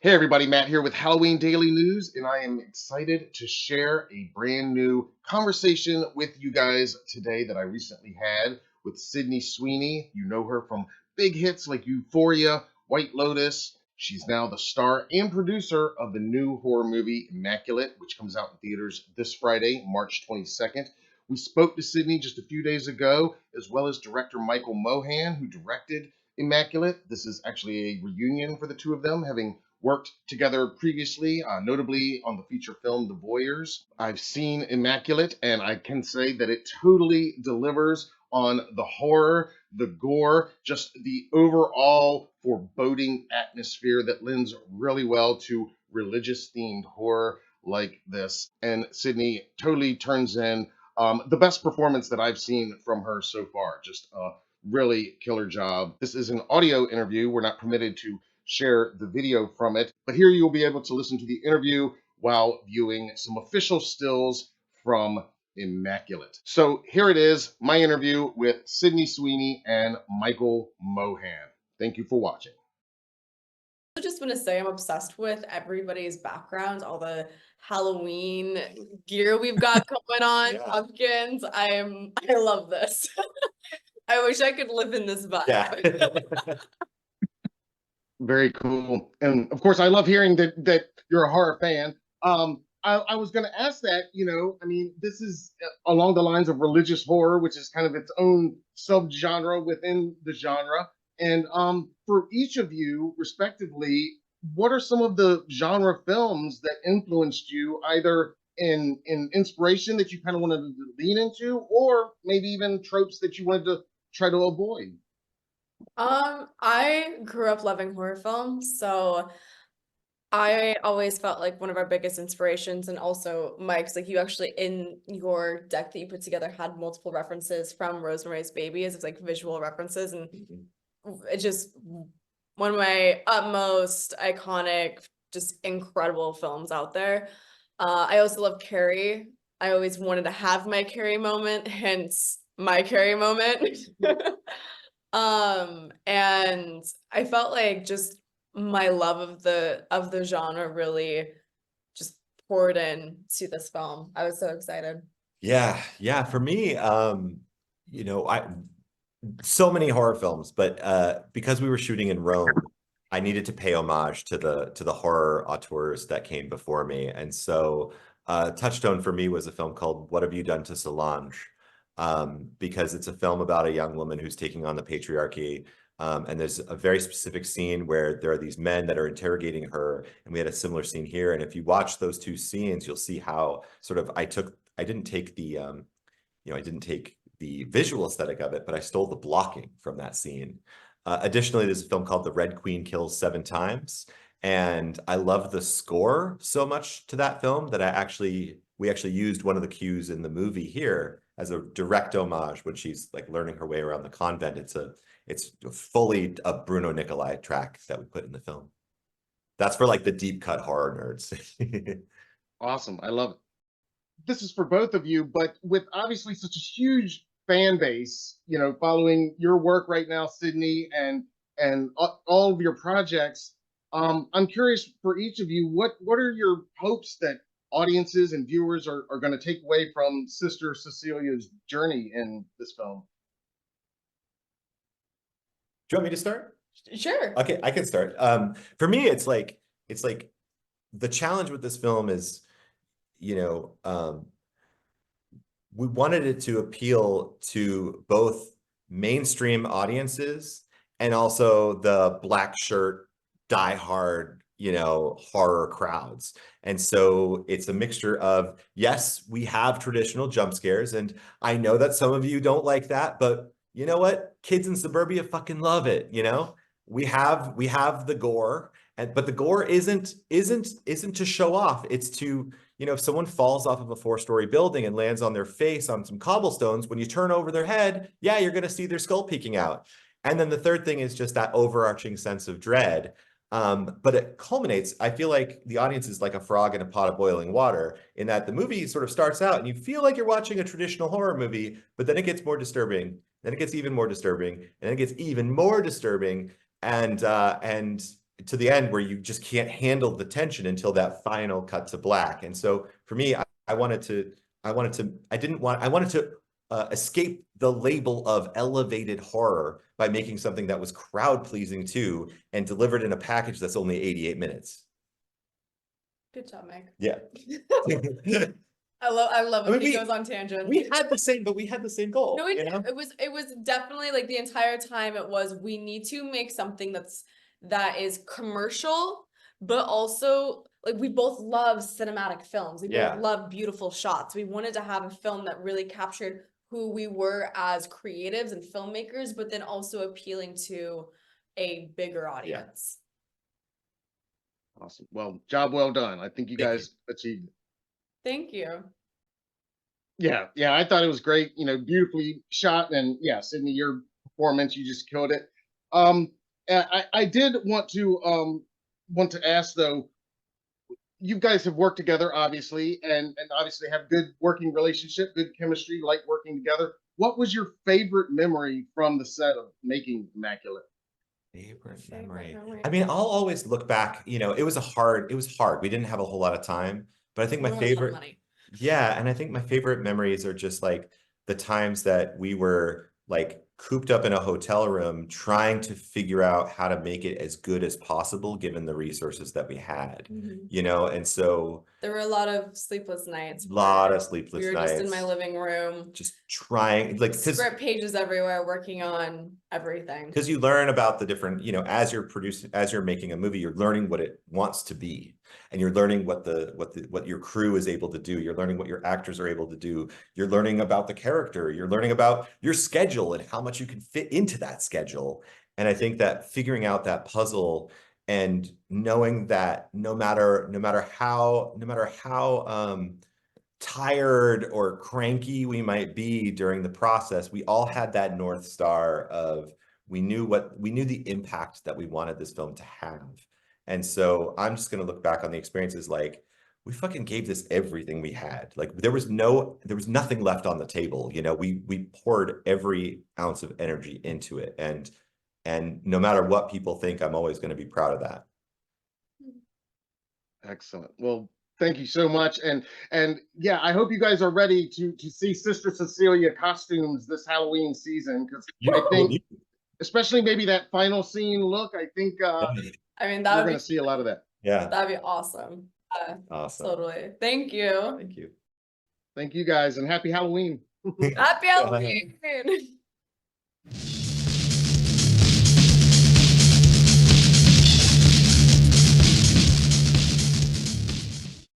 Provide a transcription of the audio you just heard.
Hey everybody, Matt here with Halloween Daily News, and I am excited to share a brand new conversation with you guys today that I recently had with Sydney Sweeney. You know her from big hits like Euphoria, White Lotus. She's now the star and producer of the new horror movie Immaculate, which comes out in theaters this Friday, March 22nd. We spoke to Sydney just a few days ago, as well as director Michael Mohan, who directed Immaculate. This is actually a reunion for the two of them, having worked together previously, notably on the feature film The Voyeurs. I've seen Immaculate, and I can say that it totally delivers on the horror, the gore, just the overall foreboding atmosphere that lends really well to religious themed horror like this. And Sydney totally turns in the best performance that I've seen from her so far. Just a really killer job. This is an audio interview. We're not permitted to share the video from it, but here you'll be able to listen to the interview while viewing some official stills from Immaculate. So here it is, my interview with Sydney Sweeney and Michael Mohan. Thank you for watching. I just want to say I'm obsessed with everybody's backgrounds, all the Halloween gear we've got going on, Yeah. pumpkins. I love this. I wish I could live in this vibe. Yeah. Very cool. And of course, I love hearing that you're a horror fan. I was going to ask that, I mean, this is along the lines of religious horror, which is kind of its own subgenre within the genre. And for each of you, respectively, what are some of the genre films that influenced you, either in inspiration that you kind of wanted to lean into, or maybe even tropes that you wanted to try to avoid? I grew up loving horror films, so I always felt like one of our biggest inspirations, and also Mike's, like, you actually in your deck that you put together had multiple references from Rosemary's Baby as like visual references, and it's just one of my utmost iconic, just incredible films out there. I also love Carrie. I always wanted to have my Carrie moment, hence my Carrie moment. And I felt like just my love of the genre really just poured in to this film. I was so excited. Yeah. For me, I so many horror films, but because we were shooting in Rome, I needed to pay homage to the horror auteurs that came before me. And so Touchstone for me was a film called What Have You Done to Solange? Because it's a film about a young woman who's taking on the patriarchy. And there's a very specific scene where there are these men that are interrogating her, and we had a similar scene here. And if you watch those two scenes, you'll see how sort of I didn't take I didn't take the visual aesthetic of it, but I stole the blocking from that scene. Additionally, there's a film called The Red Queen Kills Seven Times, and I love the score so much to that film that we actually used one of the cues in the movie here as a direct homage when she's like learning her way around the convent. It's fully a Bruno Nicolai track that we put in the film. That's for like the deep cut horror nerds. Awesome. I love it. This is for both of you, but with obviously such a huge fan base, following your work right now, Sydney, and all of your projects, I'm curious for each of you, what are your hopes that audiences and viewers are going to take away from Sister Cecilia's journey in this film? Do you want me to start? Sure. Okay, I can start. For me, it's like the challenge with this film is, we wanted it to appeal to both mainstream audiences and also the black shirt, diehard, horror crowds. And so it's a mixture of, yes, we have traditional jump scares, and I know that some of you don't like that, but you know what? Kids in suburbia fucking love it, We have the gore, but the gore isn't to show off. It's to, if someone falls off of a 4-story building and lands on their face on some cobblestones, when you turn over their head, yeah, you're going to see their skull peeking out. And then the third thing is just that overarching sense of dread. But it culminates, I feel like the audience is like a frog in a pot of boiling water, in that the movie sort of starts out and you feel like you're watching a traditional horror movie, but then it gets more disturbing, then it gets even more disturbing, and then it gets even more disturbing. And to the end where you just can't handle the tension until that final cut to black. And so for me, I wanted to escape the label of elevated horror by making something that was crowd pleasing too, and delivered in a package that's only 88 minutes. Good job, Mike. Yeah. I love I when mean, he goes on tangents. We had the same goal. No, you know? it was definitely like the entire time it was, we need to make something that is commercial, but also like we both love cinematic films. We Yeah. both love beautiful shots. We wanted to have a film that really captured who we were as creatives and filmmakers, but then also appealing to a bigger audience. Awesome. Well, job well done. I think you Thank guys achieved it. Thank you. Yeah, I thought it was great. You know, beautifully shot, and yeah, Sydney, your performance, you just killed it. I did want to ask though. You guys have worked together, obviously, and obviously have good working relationship, good chemistry, like working together. What was your favorite memory from the set of making Immaculate? Favorite Favorite memory. I mean, I'll always look back, you know, it was hard. We didn't have a whole lot of time, but I think my We don't have a lot of favorite, money. yeah, and I think my favorite memories are just like the times that we were like cooped up in a hotel room trying to figure out how to make it as good as possible given the resources that we had, Mhm. you know, and so There were a lot of sleepless nights. a lot where of sleepless we were just in nights, my living room, just trying, like, because script pages everywhere, working on everything. you learn about the different, you know, as you're making a movie, you're learning what it wants to be, and you're learning what your crew is able to do. You're learning what your actors are able to do. You're learning about the character. You're learning about your schedule and how much you can fit into that schedule. And I think that figuring out that puzzle and knowing that no matter how tired or cranky we might be during the process, we all had that North Star of we knew the impact that we wanted this film to have. And so I'm just going to look back on the experiences like we fucking gave this everything we had. Like there was nothing left on the table. You know, we poured every ounce of energy into it. And no matter what people think, I'm always going to be proud of that. Excellent. Well, thank you so much, and yeah, I hope you guys are ready to see Sister Cecilia costumes this Halloween season, because I think, especially maybe that final scene look, I think I mean, we're going to see a lot of that. Yeah, that'd be awesome. awesome. Totally. Thank you. Thank you. Thank you guys, and happy Halloween. Happy Halloween.